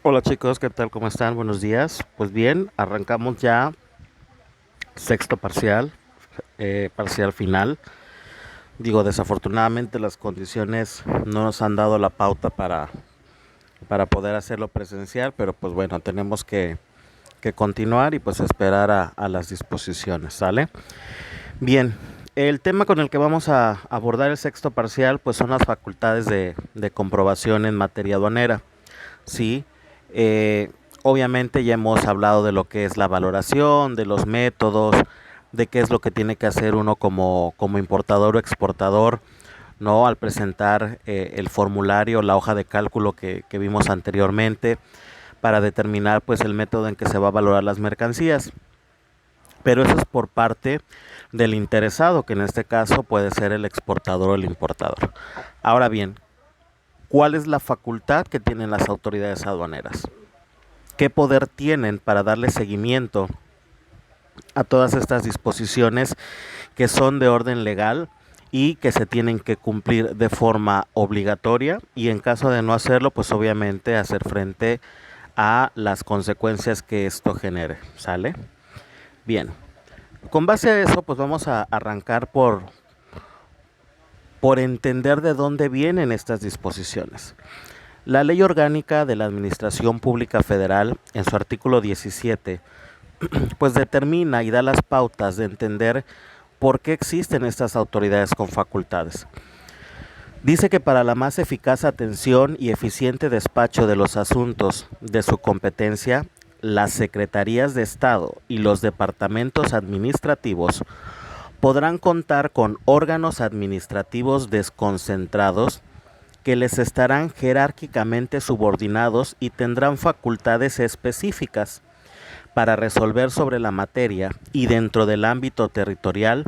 Hola chicos, ¿qué tal? ¿Cómo están? Buenos días. Pues bien, arrancamos ya sexto parcial, parcial final. Digo, desafortunadamente las condiciones no nos han dado la pauta para poder hacerlo presencial, pero pues bueno, tenemos que continuar y pues esperar a las disposiciones, ¿sale? Bien, el tema con el que vamos a abordar el sexto parcial pues son las facultades de comprobación en materia aduanera. Sí, obviamente ya hemos hablado de lo que es la valoración, de los métodos, de qué es lo que tiene que hacer uno como importador o exportador, ¿no? Al presentar el formulario, la hoja de cálculo que vimos anteriormente, para determinar pues el método en que se va a valorar las mercancías. Pero eso es por parte del interesado, que en este caso puede ser el exportador o el importador. Ahora bien, ¿cuál es la facultad que tienen las autoridades aduaneras? ¿Qué poder tienen para darle seguimiento a todas estas disposiciones que son de orden legal y que se tienen que cumplir de forma obligatoria, y en caso de no hacerlo, pues obviamente hacer frente a las consecuencias que esto genere? ¿Sale? Bien, con base a eso, pues vamos a arrancar por entender de dónde vienen estas disposiciones. La Ley Orgánica de la Administración Pública Federal, en su artículo 17, pues determina y da las pautas de entender por qué existen estas autoridades con facultades. Dice que para la más eficaz atención y eficiente despacho de los asuntos de su competencia, las secretarías de Estado y los departamentos administrativos podrán contar con órganos administrativos desconcentrados que les estarán jerárquicamente subordinados y tendrán facultades específicas para resolver sobre la materia y dentro del ámbito territorial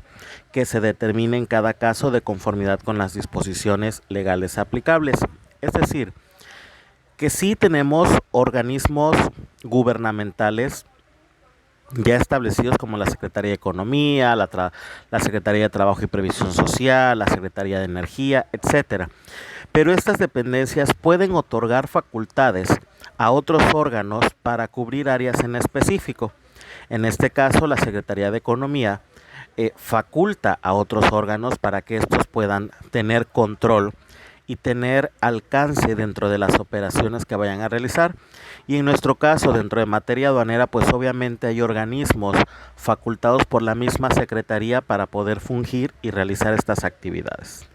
que se determine en cada caso de conformidad con las disposiciones legales aplicables. Es decir, que sí tenemos organismos gubernamentales ya establecidos como la Secretaría de Economía, la Secretaría de Trabajo y Previsión Social, la Secretaría de Energía, etcétera. Pero estas dependencias pueden otorgar facultades a otros órganos para cubrir áreas en específico. En este caso, la Secretaría de Economía faculta a otros órganos para que estos puedan tener control y tener alcance dentro de las operaciones que vayan a realizar. Y en nuestro caso, dentro de materia aduanera, pues obviamente hay organismos facultados por la misma Secretaría para poder fungir y realizar estas actividades.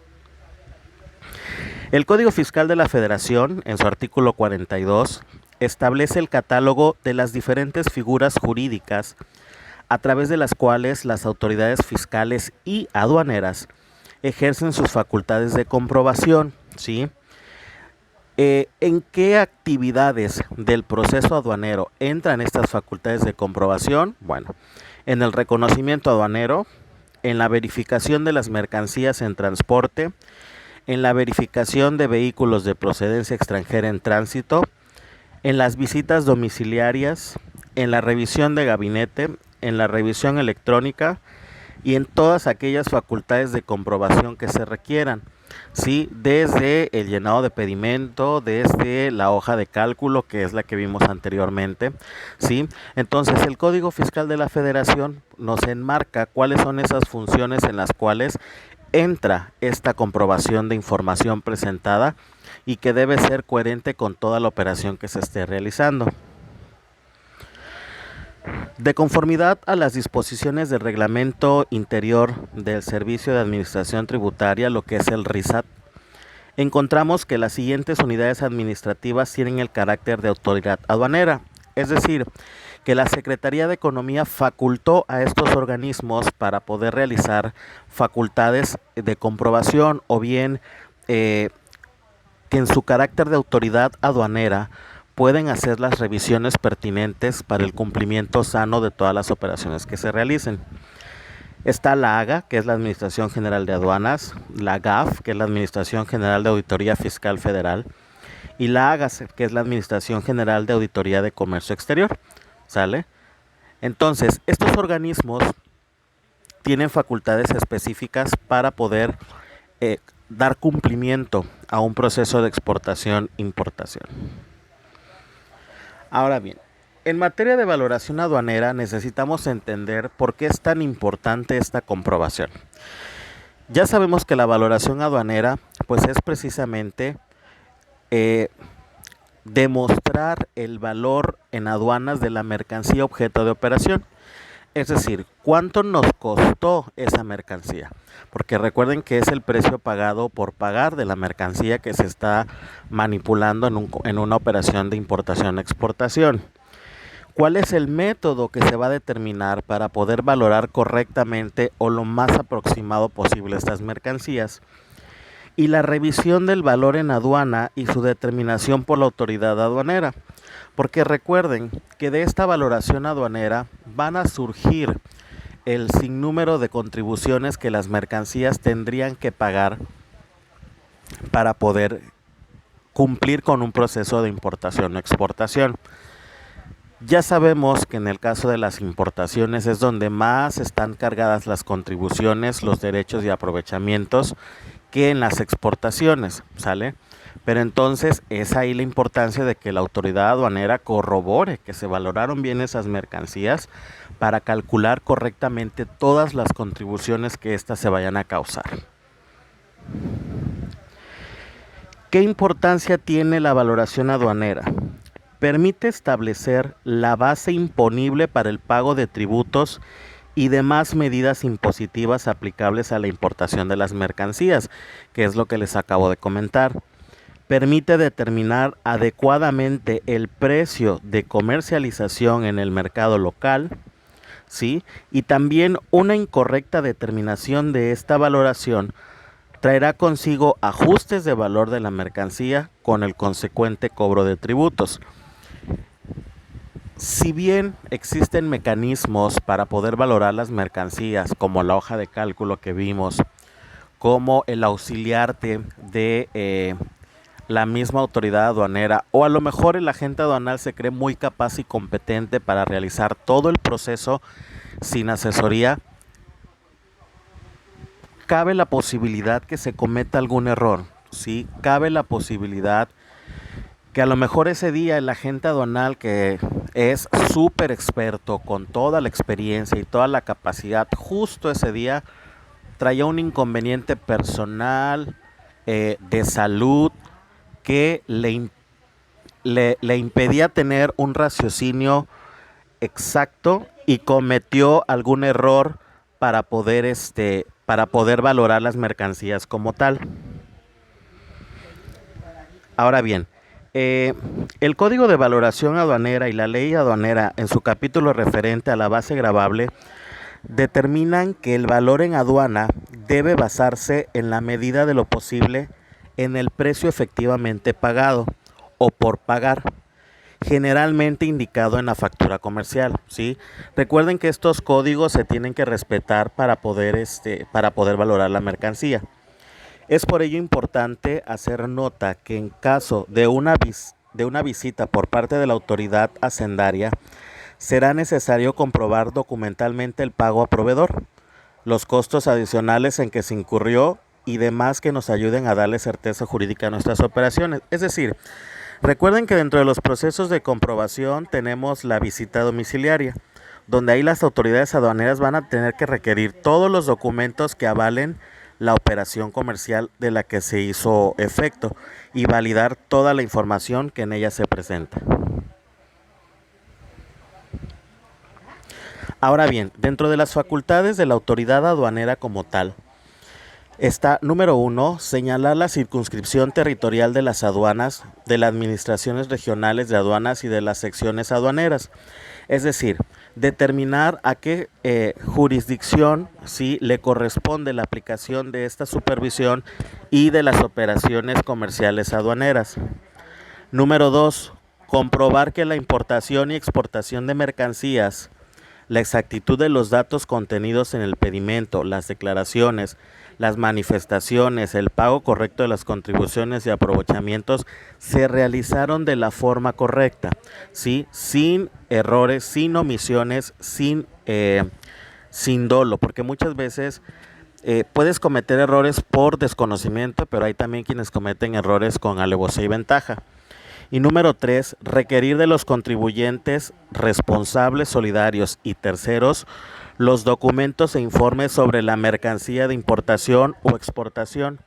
El Código Fiscal de la Federación, en su artículo 42, establece el catálogo de las diferentes figuras jurídicas a través de las cuales las autoridades fiscales y aduaneras ejercen sus facultades de comprobación, ¿sí? ¿En qué actividades del proceso aduanero entran estas facultades de comprobación? Bueno, en el reconocimiento aduanero, en la verificación de las mercancías en transporte, en la verificación de vehículos de procedencia extranjera en tránsito, en las visitas domiciliarias, en la revisión de gabinete, en la revisión electrónica y en todas aquellas facultades de comprobación que se requieran. Sí, desde el llenado de pedimento, desde la hoja de cálculo, que es la que vimos anteriormente, sí. Entonces, el Código Fiscal de la Federación nos enmarca cuáles son esas funciones en las cuales entra esta comprobación de información presentada y que debe ser coherente con toda la operación que se esté realizando. De conformidad a las disposiciones del Reglamento Interior del Servicio de Administración Tributaria, lo que es el RISAT, encontramos que las siguientes unidades administrativas tienen el carácter de autoridad aduanera, es decir, que la Secretaría de Economía facultó a estos organismos para poder realizar facultades de comprobación, o bien que en su carácter de autoridad aduanera pueden hacer las revisiones pertinentes para el cumplimiento sano de todas las operaciones que se realicen. Está la AGA, que es la Administración General de Aduanas, la GAF, que es la Administración General de Auditoría Fiscal Federal, y la AGAS, que es la Administración General de Auditoría de Comercio Exterior. ¿Sale? Entonces, estos organismos tienen facultades específicas para poder dar cumplimiento a un proceso de exportación-importación. Ahora bien, en materia de valoración aduanera necesitamos entender por qué es tan importante esta comprobación. Ya sabemos que la valoración aduanera pues es precisamente eh, demostrar el valor en aduanas de la mercancía objeto de operación. Es decir, ¿cuánto nos costó esa mercancía? Porque recuerden que es el precio pagado por pagar de la mercancía que se está manipulando en una operación de importación-exportación. ¿Cuál es el método que se va a determinar para poder valorar correctamente o lo más aproximado posible estas mercancías? Y la revisión del valor en aduana y su determinación por la autoridad aduanera. Porque recuerden que de esta valoración aduanera van a surgir el sinnúmero de contribuciones que las mercancías tendrían que pagar para poder cumplir con un proceso de importación o exportación. Ya sabemos que en el caso de las importaciones es donde más están cargadas las contribuciones, los derechos y aprovechamientos que en las exportaciones, ¿sale? Pero entonces es ahí la importancia de que la autoridad aduanera corrobore que se valoraron bien esas mercancías para calcular correctamente todas las contribuciones que éstas se vayan a causar. ¿Qué importancia tiene la valoración aduanera? Permite establecer la base imponible para el pago de tributos y demás medidas impositivas aplicables a la importación de las mercancías, que es lo que les acabo de comentar. Permite determinar adecuadamente el precio de comercialización en el mercado local, ¿sí? Y también una incorrecta determinación de esta valoración traerá consigo ajustes de valor de la mercancía con el consecuente cobro de tributos. Si bien existen mecanismos para poder valorar las mercancías, como la hoja de cálculo que vimos, como el auxiliarte de la misma autoridad aduanera, o a lo mejor el agente aduanal se cree muy capaz y competente para realizar todo el proceso sin asesoría, cabe la posibilidad que se cometa algún error, ¿sí? Cabe la posibilidad que a lo mejor ese día el agente aduanal, que es súper experto con toda la experiencia y toda la capacidad, justo ese día traía un inconveniente personal, de salud, que le impedía tener un raciocinio exacto y cometió algún error para poder valorar las mercancías como tal. Ahora bien, el Código de Valoración Aduanera y la Ley Aduanera, en su capítulo referente a la base gravable, determinan que el valor en aduana debe basarse en la medida de lo posible en el precio efectivamente pagado o por pagar, generalmente indicado en la factura comercial, ¿sí? Recuerden que estos códigos se tienen que respetar para poder valorar la mercancía. Es por ello importante hacer nota que en caso de una visita por parte de la autoridad hacendaria, será necesario comprobar documentalmente el pago a proveedor, los costos adicionales en que se incurrió y demás que nos ayuden a darle certeza jurídica a nuestras operaciones. Es decir, recuerden que dentro de los procesos de comprobación tenemos la visita domiciliaria, donde ahí las autoridades aduaneras van a tener que requerir todos los documentos que avalen la operación comercial de la que se hizo efecto y validar toda la información que en ella se presenta. Ahora bien, dentro de las facultades de la autoridad aduanera como tal, está, número 1, señalar la circunscripción territorial de las aduanas, de las administraciones regionales de aduanas y de las secciones aduaneras. Es decir, determinar a qué jurisdicción sí le corresponde la aplicación de esta supervisión y de las operaciones comerciales aduaneras. Número 2, comprobar que la importación y exportación de mercancías, la exactitud de los datos contenidos en el pedimento, las declaraciones, las manifestaciones, el pago correcto de las contribuciones y aprovechamientos se realizaron de la forma correcta, ¿sí? Sin errores, sin omisiones, sin dolo, porque muchas veces puedes cometer errores por desconocimiento, pero hay también quienes cometen errores con alevosía y ventaja. Y número 3, requerir de los contribuyentes responsables, solidarios y terceros los documentos e informes sobre la mercancía de importación o exportación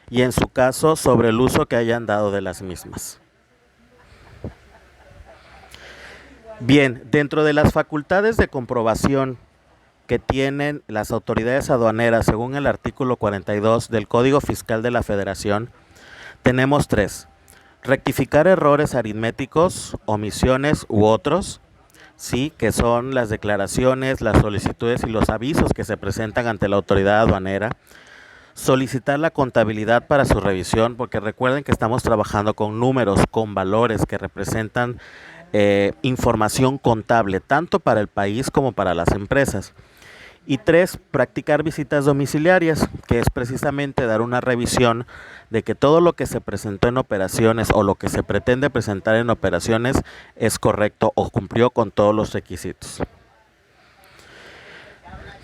y en su caso sobre el uso que hayan dado de las mismas. Bien, dentro de las facultades de comprobación que tienen las autoridades aduaneras según el artículo 42 del Código Fiscal de la Federación, tenemos 3. Rectificar errores aritméticos, omisiones u otros, sí, que son las declaraciones, las solicitudes y los avisos que se presentan ante la autoridad aduanera. Solicitar la contabilidad para su revisión, porque recuerden que estamos trabajando con números, con valores que representan información contable, tanto para el país como para las empresas. Y 3, practicar visitas domiciliarias, que es precisamente dar una revisión de que todo lo que se presentó en operaciones o lo que se pretende presentar en operaciones es correcto o cumplió con todos los requisitos.